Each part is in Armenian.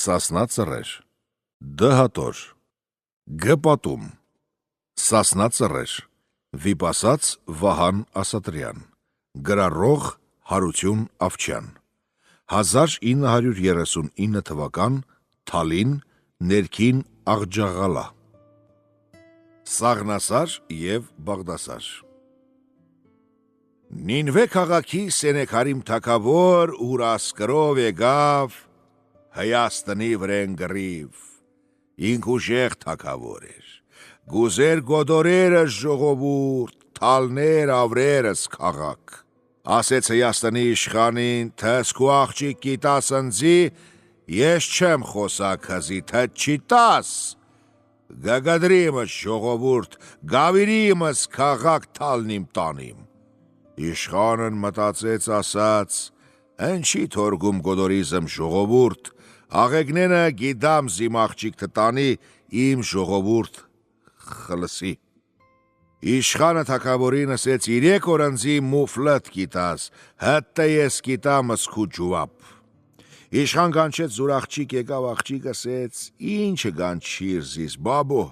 Սասնա ծռեր, դհատոր, գպատում, Սասնա ծռեր, վիպասած Վահան Ասատրյան, գրառող Հարություն Ավչյան, 1939 թվական, Թալին, ներքին Աղջաղալա, Սաղնասար և Բաղդասար։ Նինվե քաղաքի Սենեքարիմ թագավոր ուր ասկրով եկավ Հայաստանի վրեն գրիվ, ինք ուժեղ թագավոր էր, գուզեր գոդորերը ժողովուրդ, թալներ ավրերս քաղաք, ասեց Հայաստանի իշխանին, թե սկու աղջիկ գիտաս ընձի, ես չեմ խոսա քզի, թե չիտաս, գգադրիմս ժողովուրդ, գավիրիմս քաղաք թալնիմ տանիմ։ Իշխանն մտածեց ասաց, ընչի թորգում գոդորիզմ ժողովուրդ, աղեգնենը գիդամ զիմ աղջիկ թտանի, իմ ժողովուրդ խլսի։ Իշխանը թագավորին ասեց, 3 օր ընձի մուֆլըտ գիտաս, հըտտը ես գիտամ սկու ջուապ։ Իշխան գանչեց զուր աղջիկ եկավ, աղջիկ ասեց, ինչը գանչիր զիս, բաբո։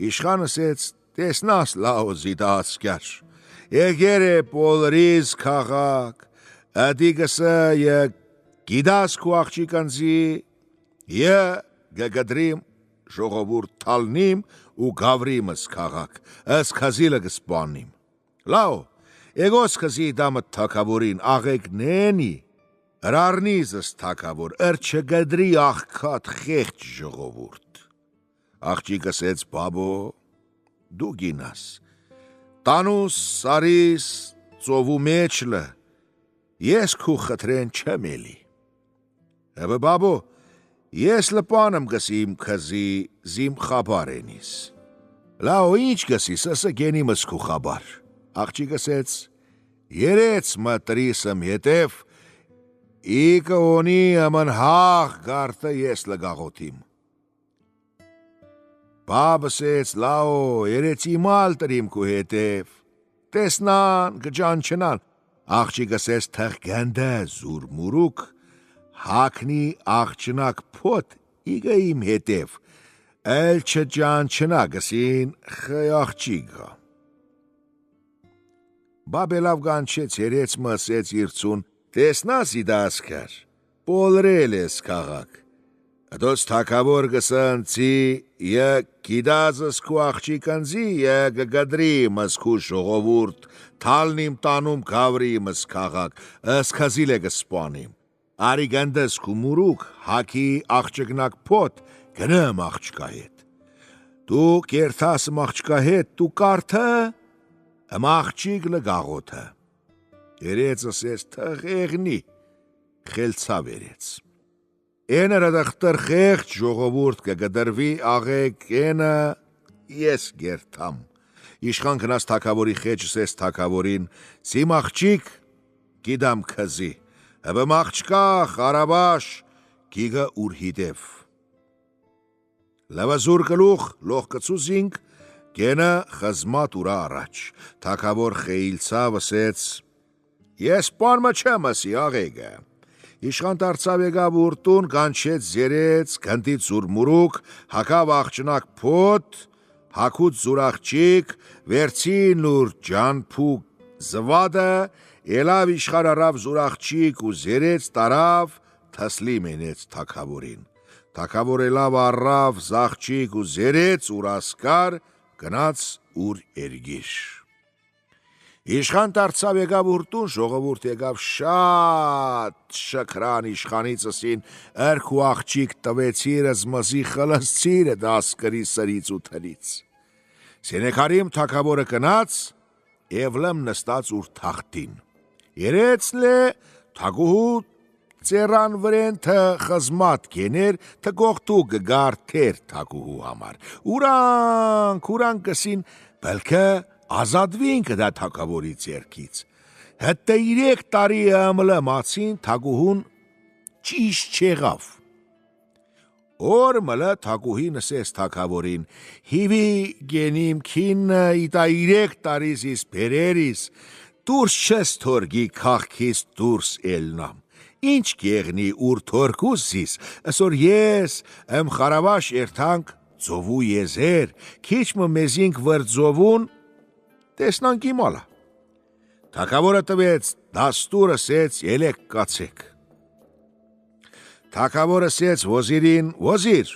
Իշխան ասեց, տեսնաս լաո զիտասկյար, եկեր է պոլրիզ քաղաք, ադիգսը գիդաս քու աղջիկ ընձի, գգադրիմ ժողովուրդ թալնիմ ու գավրիմս քաղաք, ըս քզիլը գսպանիմ։ Լաո, էգոս քզի դամը թագավորին, աղեգնենի, Ռարնիզս թագավոր, չգդրի աղքատ խեղճ ժողովուրդ։ Աղջիկ ասեց, բաբո, դու գինաս, տանուս սարիս ծովու մեջլը, ես քու խտրեն չեմ էլի։ Հəbə բաբո, ես լպանım գսիմ քզի, զիմ խաբար ենիս։ Լաո, ինչ գսիս, ասը գենիմս քու խաբար։ Աղջիկ ասեց, երեց մտրիսմ հետև, Իկը ունի ամն հաղ գարտը ես լգաղոթիմ։ Բաբ ասեց, լաո, երեց իմալ տրիմ քու հետև, տեսնան, գջանչնան։ Աղջիկ ասեց, թեղ գանդը զուր մուրուկ, հակնի աղջնակ պոտ, իգը իմ հետև, էլ չջանչնա գսին խը աղջիկը։ Բաբ էլավ գանչեց, երեց մսեց իրցուն, տեսնաս իդասկար, պոլրել ես քաղաք, դոց թագավոր գսանցի, գիդազս քու աղջիկ ընձի, գգադրիմս քու ժողովուրդ, թալնիմ տանում գավրիմս քաղաք, ըս քզիլ է գսպանիմ, արի գնդս քու մուրուկ, հակի աղջկնակ պոտ, գնեմ աղջկա հետ, դու կերթասմ աղջկա հետ, դու կարթը, աղջիկ լգաղոթը։ Երեց ասեց, թղեղնի, խելցա վերեց։ Ենը ռադախտր խեղջ ժողովուրդ կգդրվի աղեկ, ենը ես գերթամ։ Իշխան կնաս թագավորի խեջս ես թագավորին, սիմ աղջիկ գիդամ քզի, հբմ աղջկա խարաբաշ գիգը ուր հիդև։ Լավազուր կլուխ լող կծուզինք, գենը խզմատ ուրա առաջ, թագավոր խեիլցավ ասեց, ես պանմը չեմ ասի աղեգը։ Իշխան դարձավ եկավ ուրտուն, գանչեց զերեց, գնդից զուր մուրուկ, հակավ աղջնակ պոտ, հակուց զուր աղջիկ, վերցին ուր ջանփու զվադը, ելավ իշխան արավ զուր աղջիկ ու զերեց տարավ, թսլի մենեց թագավորին։ Թագավոր ելավ առավ զաղջիկ ու զերեց ուր ասկար, գնաց ուր երգիշ։ Իշխան դարձավ եկավ ուրտուն, ժողովուրդ եկավ շատ շքրան իշխանից ասին, քու աղջիկ տվեցիրս մզի խլսցիրը դասկրի սրից ու թլից։ Սենեքարիմ թագավորը կնաց, եվլեմ նստած ուր թախտին։ Երեց լե թագուհու ծերան վրեն թե խզմատ կեներ, թե գողտու գգար թեր թագուհու համար։ Ուրանք կսին, բելքը ազատվին կդա թագավորի ձերքից։ Հետը 3 տարի ամլը մացին թագուհուն ճիշտ չեղավ։ Օր մլը թագուհին ասես թագավորին, հիվի գենիմ քինը իտա 3 տարիզիս բերերիս, դուրս չես թորգի քաղքից դուրս էլնամ, Ինչ կեղնի ուր թորքուսիս, ասոր ես եմ խարավաշ երթանք ծովու եզեր, քիչմը մեզինք վրձովուն, տեսնանք իմալա։ Թագավորը տվեց դաստուրը սեց ելեք կացեք։ Թագավորը սեց ոզիրին, ոզիր,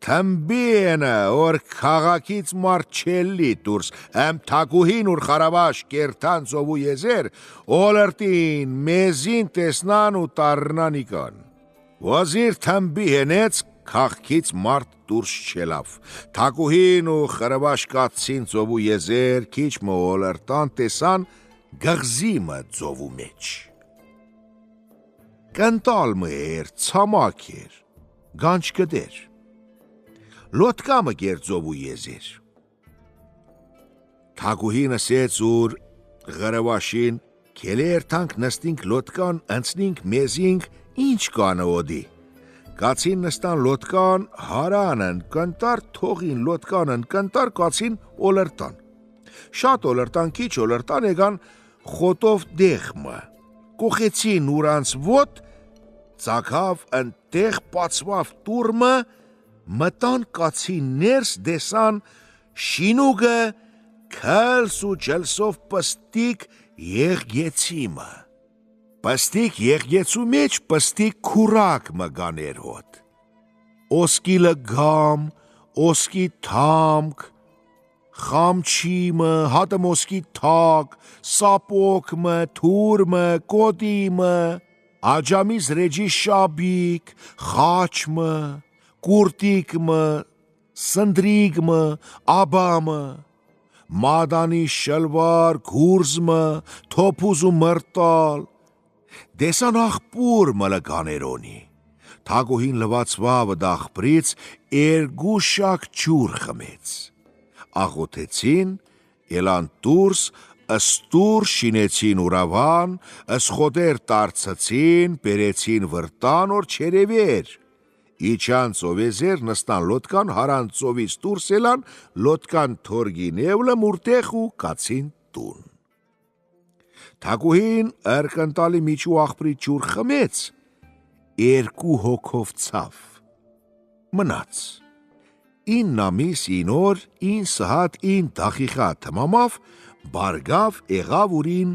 թմբիենը որ քաղաքից մարդ չելի դուրս, եմ թագուհին ուր խարավաշ կերթան ծովու եզեր, օլրտին մեզին տեսնան ու տարնանիկան։ Ոզիր թմբի հենեց, քաղքից մարդ դուրս չելավ։ Թագուհին ու խարավաշ կացին ծովու եզեր, քիչմը օլրտան տեսան գղզիմը ծովու մեջ։ Կնտալմը էր, ցամաք էր, գանչ կդեր։ Լոտկամը գեր ծովու եզեր։ Թագուհին ասեց ուր ղրավաշին, քելի երթանք նստինք լոտկան, ընցնինք մեզինք, ինչ կանը ոդի։ Կացին նստան լոտկան, հարանն, կնտար թողին լոտկանն, կնտար կացին օլրտան։ Շատ օլրտան, քիչ օլրտան եկան խոտով դեղմը։ Կոխեցին ուրանց ոտ, ծագավ ընտեղ պացվավ տուրմը, մտան կացին ներս դեսան շինուգը քլս ու ջլսով պստիկ եղգեցիմը։ Պստիկ եղգեցու մեջ պստիկ քուրակ մգաներ հոտ։ Օսկիլը գամ, օսկի թամք, խամչիմը, հատմոսկի թակ, սապոկմը, թուրմը, կոդիմը, աջամիս ռեջի շաբիկ, խաչմը, կուրտիկմը, սնդրիգմը, աբամը, մադանի շլվար, գուրզմը, թոփուզ ու մրտալ, դեսան աղբուր մլգաներոնի, թագուհին լվացվավ դաղբրից երկու շակ ջուր խմեց, աղոթեցին, ելան դուրս, աստուր շինեցին ուրավան, ասխոդեր տարցեցին, բերեցին վրտան օր չերևեր, իջան ծովեզեր նստան լոտկան, հարան ծովից դուրս ելան, լոտկան թորգի նևլը մուրտեղ ու կացին տուն։ Թագուհին ըրկնտալի միջու աղբրի ջուր խմեց, երկու հոգով ցավ, մնաց։ Ին ամիս, ին օր, ին սհատ, ին դախիխա թմամավ, բարգավ եղավ ուրին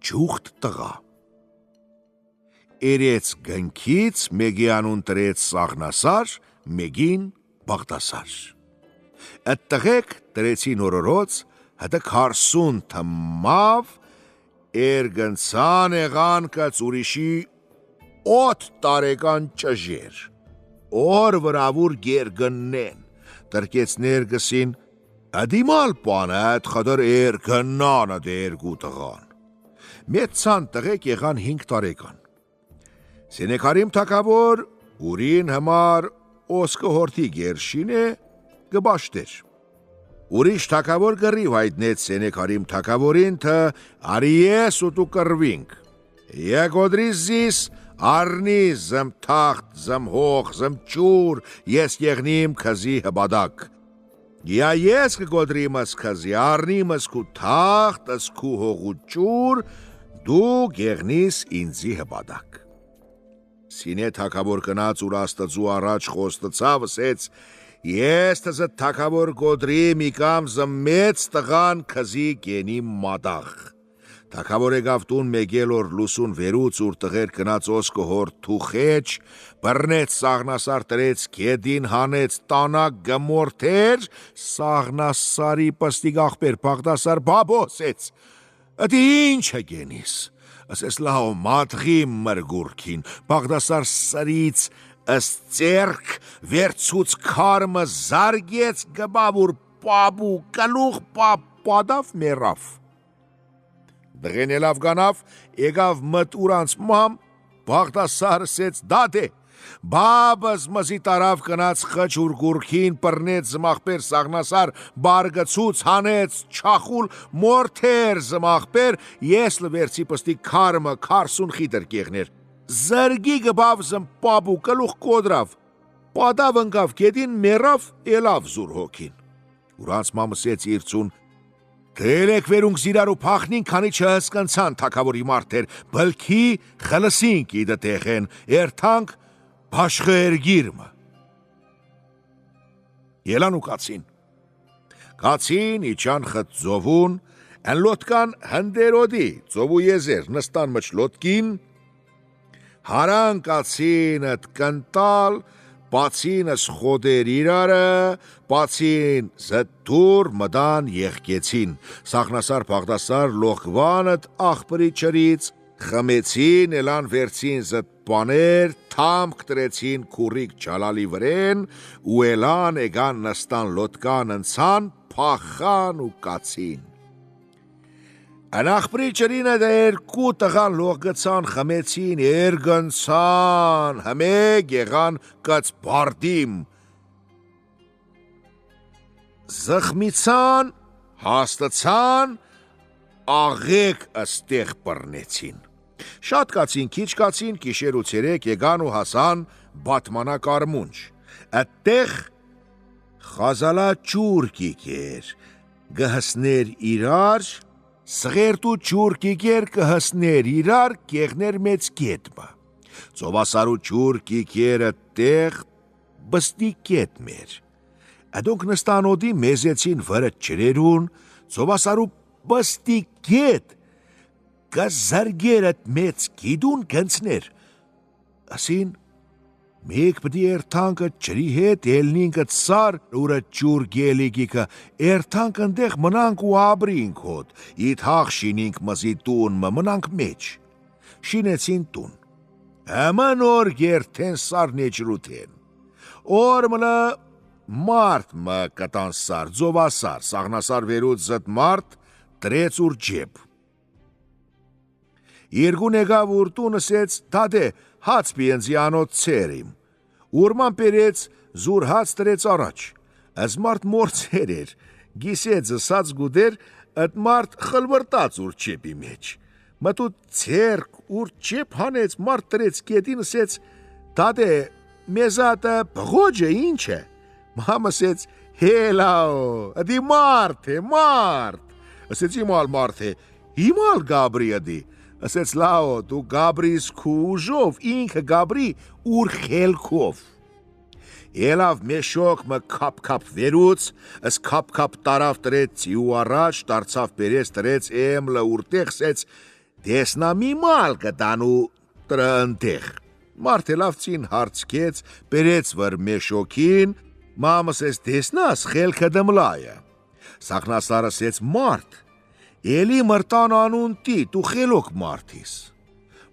ջուխտ տղա։ Երեց գնքից մեգիանուն տրեց սաղնասար, մեգին բաղդասար։ Այդ տղեկ տրեցին օրորոց, հտը քարսուն թմավ, երգնցան եղան կած ուրիշի 8 տարեկան ճժեր, օր վրավուր գերգննեն, տրկեցներ գսին, ադիմալ պանը այդ խդր երգնանը դերգու տղան։ Մեծան տղեկ եղան 5 տարեկան։ Սենեքարիմ թագավոր ուրին համար օսկը հորթի գերշին է գբաշտեր։ Ուրիշ թագավոր գրիվ հայտնեց Սենեքարիմ թագավորին թե արիես ու տու կրվինք։ Եկոդրիս զիս արնի զմ թախտ, զմ հող, զմ ճուր, ես եղնիմ քզի հբադակ։ Յա ես կգոդրիմս քզի, արնիմս կու թախտ, ըս կու հողու ճուր, դու գեղնիս ինձի հբադակ։ Սինե թագավոր կնաց ուր աստծու առաջ խոստացավ, ասեց, ես թզը թագավոր գոդրիմ իկամ զմեց տղան քզի գենի մադաղ։ Թագավոր եկավ տուն մեգել օր լուսուն վերուց ուր տղեր կնաց օսկը հոր թուխեչ, բռնեց սաղնասար տրեց, գեդին հանեց, տանակ գմորթեր, սաղնասարի պստիկ աղբեր բաղդասար բաբոսեց, ըդի ինչ է գենիս, ասես լավ մատղի մրգուրքին, բաղդասար սրից ըստ ծերք վերցուց քարմը զարգեց գբավուր պաբու կլուղ պադավ մերավ։ Դղեն ելավ գանավ, եկավ մտ ուրանց մամ, բաղդասար սեց դադե, բաբս մզի տարավ կնաց խճուր գուրքին, պրնեց զմաղբեր սաղնասար, բարգցուց հանեց չախուլ, մորթեր զմաղբեր, ես լվերցի պստի քարմը, քարսուն խիտր կեղներ, զրգի գբավ զմ պաբու կլուղ կոդրավ, պադավ ընկավ գետին մերավ, ելավ զուր հոգին։ Ուրանց մամը սեց իրցուն, Դելեք վերունք զիրար ու փախնին, քանի չհսկնցան թակավորի մարդեր, բլքի խլսինք իդը տեղեն, երթանք բաշխերգիրմը։ Ելան ու կացին։ Կացին իչան խտ ծովուն, են լոտկան հնդերոդի, ծովու եզեր, նստան մչ լոտկին, հարան կացին îտ կնտալ, բացինս խոդեր իրարը, բացին զդուր մդան եղկեցին, սախնասար պաղդասար լողվանըտ աղբրի չրից, խմեցին, էլան վերցին զդ բաներ, թամք տրեցին քուրիկ չալալի վրեն, ու էլան էգան նստան լոտկան ընցան, փախան ու կացին։ Են աղբրի չրինը երկու տղան լողգցան, խմեցին, երգնցան, հմեկ եղան կծ բարդիմ, զխմիցան, հաստացան, աղեք աստեղ բռնեցին։ Շատ կացին, քիչ կացին, կիշեր ու ցերեկ եկան ու հասան բատմանակ արմունջ։ Այդտեղ խազալա ջուր կիկեր, գհսներ իրար, սղերտու ջուր կիկեր կհսներ իրար, կեղներ մեծ կետմը։ Ծովասարու ջուր կիկերը տեղ բստի կետ մեր։ Ադոնք նստանոդի մեզեցին վրը չրերուն, ծովասարու բստի կետ կզարգերըտ մեծ գիդուն գնցներ, ասին մեկ պդի երթանքը չրի հետ ելնինքը ծար ուրը ջուր գելիգիկը, երթանք ընդեղ մնանք ու աբրինք հոտ, իտ հաղ շինինք մզի տունմը, մնանք մեջ, շինեցին տուն, հմը նոր գերթեն սար նեջրութեն, օր մլը մարդ մը կտան սար, ձովասար, սաղնասար վերուց զտ մարդ, տրեց ուր ջեբ, Երկուն եկավ ուր տուն ասեց, դադե, հաց պիենձի անոտ ցերիմ, ուրման պերեց, զուր հաց տրեց առաջ, այս մարդ մորցեր էր, գիսեց սած գուդեր, այդ մարդ խլվրտաց ուր չեպի մեջ, մտու ցերկ ուր չեպ հանեց, մարդ տրեց կետին ասեց, դադե, մեզատը բղոջը ինչ է, մամ ասեց, հելաո, ադի մարդ է, մարդ, ասեց իմալ մարդ է, իմալ գաբրի ադի, ասեց լաո, դու գաբրիս քու ուժով, ինքը գաբրի ուր խելքով։ Ելավ մեշոք մը կապ-կապ վերուց, ըս կապ-կապ տարավ տրեց ծիու առաջ, տարցավ պերեց տրեց էմլը ուրտեղ սեց, դեսնա մի մալ կտանու տրը ընտեղ։ Մարդ ելավ ծին հարցկեց, պերեց վր մեշոքին, մամս ես դեսնաս խելքը դմլայը։ Սախնասարը սեց մարդ, Էլի մրտան անուն տի, դու խելոք մարդիս։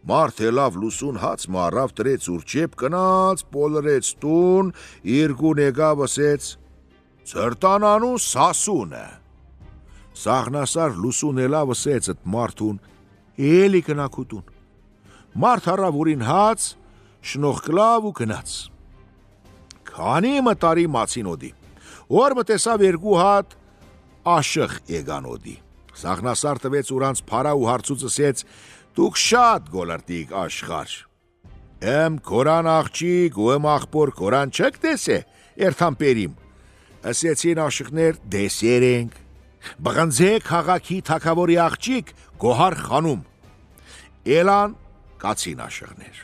Մարդ ելավ լուսուն հաց մարավ տրեց ուր չեպ կնաց, պոլրեց տուն, երկուն եկավ ասեց, ծրտան անուն սասուն է։ Սաղնասար լուսուն ելավ ասեց այդ մարդուն, էլի կնակուտուն։ Մարդ հարավ ուրին հաց, շնող կլավ ու կնաց։ Քանի մտարի մացին օդի, որ մտեսավ երկու հատ աշղ եկան օդի։ Սաղնասար տվեց ուրանց փարա ու հարցուց ասեց, դուք շատ գոլրտիկ աշխար։ Եմ կորան աղջիկ ու եմ աղբոր կորան չեք տեսե, երթան պերիմ։ Ասեցին աշղներ դեսեր ենք, բղնձեք հաղաքի թակավորի աղջիկ գոհար խանում։ Էլան կացին աշղներ։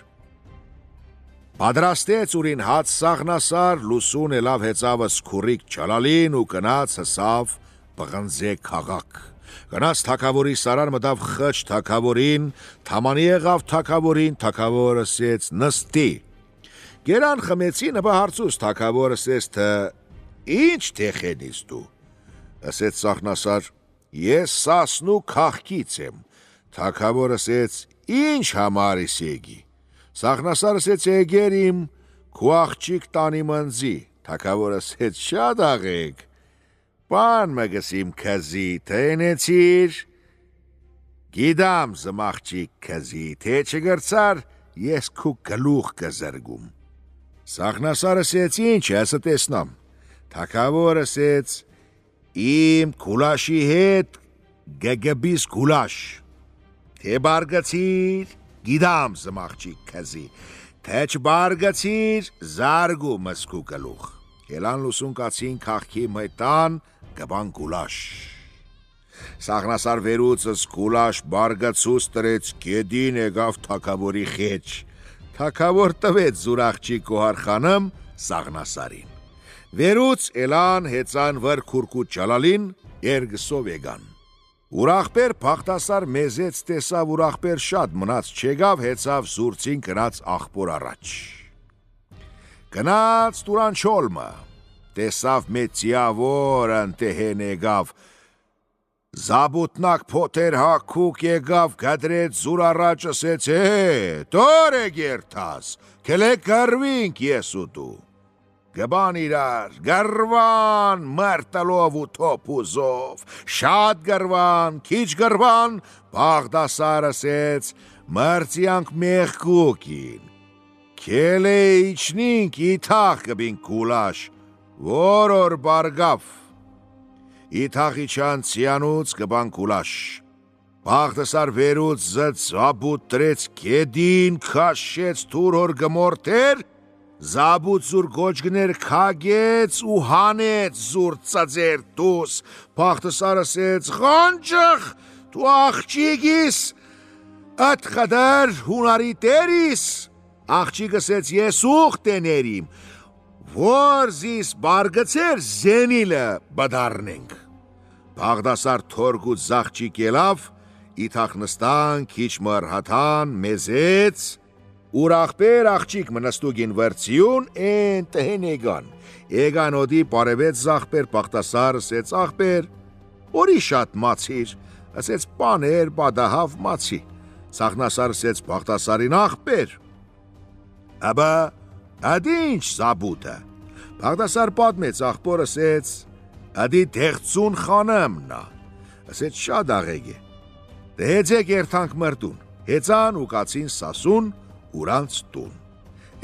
Պատրաստեց ուրին հաց սաղնասար, լուսուն ելավ հեծավը սկուրիկ չալալին ու կնաց հսավ բղնձեք հաղաք։ Գնաց թակավորի սարան մտավ խճ թակավորին, թամանի եղավ թակավորին, թակավորը ասեց նստի։ Գերան խմեցին, հպա հարցուց թակավորը ասեց, թե ինչ թեխենից դու։ Ասեց սախնասար, ես սասնու քաղքից եմ։ Թակավորը ասեց, ինչ համար ես եկի։ Սախնասար ասեց, եկեր իմ քու աղջիկ տանի մնձի։ Թակավորը ասեց, շատ աղեք։ Պան մգսիմ քզի, թենեցիր, գիդամ զմաղջիկ քզի, թե չգրցար, ես քու գլուխ կզրգում։ Սաղնասարը ասեց, ինչ ես տեսնամ։ Թակավորը ասեց, իմ կուլաշի հետ գգբիս կուլաշ, թե բարգացիր, գիդամ զմաղջիկ քզի, թե չբարգացիր, զարգում ես քու գլուխ։ Ելան լուսուն կացին քաղքի մետան, գբան գուլաշ։ Սաղնասար վերուծս կուլաշ բարգացուց տրեց գեդին եկավ թակավորի խեչ։ Թակավոր տվեց զուրախչի կոհարխանım Սաղնասարին։ Վերուց էլան հեծան վր քուրկուտ ճալալին երգսով եկան։ Ուրախպեր փախտասար մեզեց տեսավ ուրախպեր շատ մնաց չեգավ հեծավ սուրցին կնաց աղբոր առաջ։ Գնաց տուրան չոլմը, տեսավ մեծիավոր ընտեհեն եկավ, Զաբուտնակ փոթեր հակուկ եկավ գադրեց զուր առաջ ասեց տոր է գերթաս, կելե գարվինք ես ու դու։ Գբան իրար, գարվան մարտալով ու թոպուզով, շատ գարվան, քիչ գարվան, Բաղդասար ասեց մարտյանք մեղկուկին, կելե իչնինք իտախ կբին կուլաշ, որ բարգավ, Իտախիչան ցյանուց կբան կուլաշ, Բաղդասար վերուց զաբուտ տրեց գեդին քաշեց թուրոր գմորթեր, Զաբուտ զուր գոչգներ քագեց ու հանեց զուր ծածեր դուս, Բաղդասար ասեց խանջխ, դու աղջիկիս, ըտ խդար հունարի տերիս, աղջիկ ասեց ես ուղ տեներիմ, որ զիս բարգացեր զենիլը բդարնենք։ Բաղդասար թորգուտ զաղջիկ ելավ, իտախ նստան, քիչ մրհաթան, մեզեց, ուրախպեր աղջիկ մնստուգին վրցիուն, են տհեն էգան օդի պարևեց զաղպեր, Բաղդասար ասեց աղպեր, որի շատ մացիր, ասեց պաներ, բադահավ մացի, Սաղնասար ասեց Բաղդասարին աղպեր, աբա ադի ինչ զաբուտը, Բաղդասար պատմեց աղբոր ասեց, ադի դեղծուն խանըմնա, ասեց շատ աղեգ է, դե հեծեք երթանք մրտուն, հեծան ու կացին սասուն, ուրանց տուն,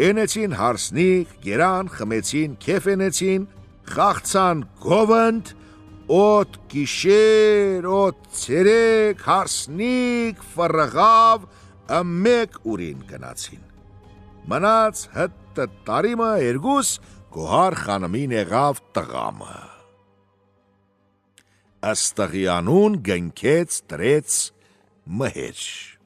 ենեցին հարսնիկ, գերան, խմեցին, կեֆենեցին, խաղցան գովնդ, օտ գիշեր, օտ ցերեկ, հարսնիկ, ֆռղավ, մեկ ուրին գնացին, մնաց հտ տարիմը երգուս գոհար խանմին եղավ տղամը, Աստղյանուն գնքեց տրեց մհեջ։